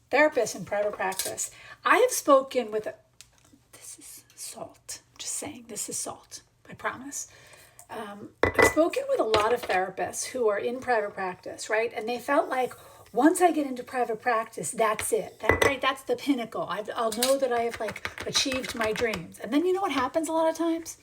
therapist in private practice. I have spoken with, this is salt, just saying, this is salt, I promise. I've spoken with a lot of therapists who are in private practice, right? And they felt like, once I get into private practice, that's it. Right? That's the pinnacle. I'll know that I have like achieved my dreams. And then you know what happens a lot of times?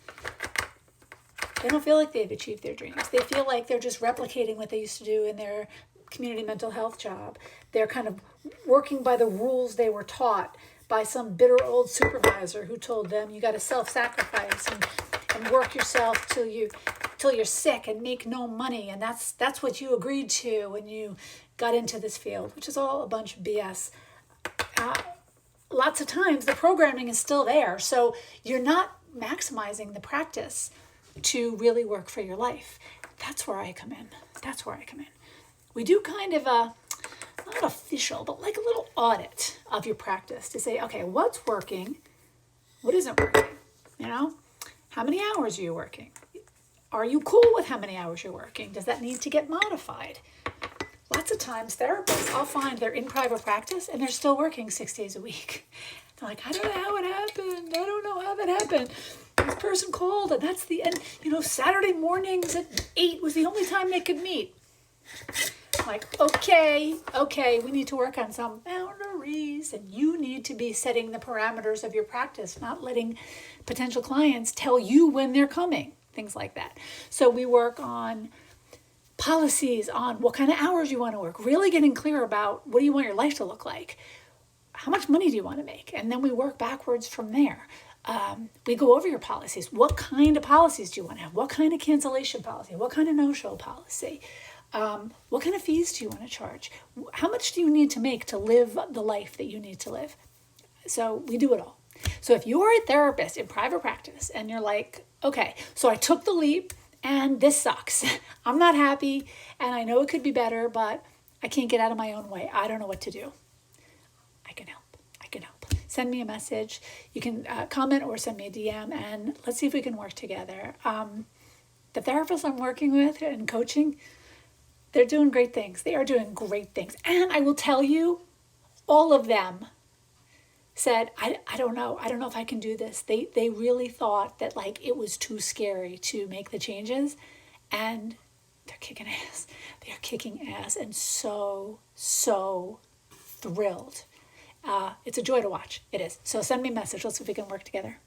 They don't feel like they've achieved their dreams. They feel like they're just replicating what they used to do in their community mental health job. They're kind of working by the rules they were taught by some bitter old supervisor who told them you got to self-sacrifice and work yourself till you're sick and make no money. And that's what you agreed to when you got into this field, which is all a bunch of BS. Lots of times the programming is still there, so you're not maximizing the practice to really work for your life. That's where I come in. We do kind of a, not official, but like a little audit of your practice to say, okay, what's working? What isn't working? You know, how many hours are you working? Are you cool with how many hours you're working? Does that need to get modified? Lots of times therapists, I'll find they're in private practice and they're still working 6 days a week. They're like, I don't know how it happened. I don't know how that happened. This person called and that's the end. You know, Saturday mornings at 8 was the only time they could meet. I'm like, okay, we need to work on some boundaries, and you need to be setting the parameters of your practice, not letting potential clients tell you when they're coming, things like that. So we work on policies on what kind of hours you want to work, really getting clear about what do you want your life to look like, how much money do you want to make, and then we work backwards from there. We go over your policies. What kind of policies do you want to have? What kind of cancellation policy? What kind of no-show policy? What kind of fees do you want to charge? How much do you need to make to live the life that you need to live? So we do it all. So if you're a therapist in private practice and you're like, okay, so I took the leap and this sucks. I'm not happy and I know it could be better, but I can't get out of my own way. I don't know what to do. I can help. Send me a message. You can comment or send me a DM and let's see if we can work together. The therapists I'm working with and coaching, they're doing great things. They are doing great things. And I will tell you, all of them said, I don't know if I can do this. They really thought that like it was too scary to make the changes, and they're kicking ass. They are kicking ass and so thrilled. It's a joy to watch. It is. So send me a message. Let's see if we can work together.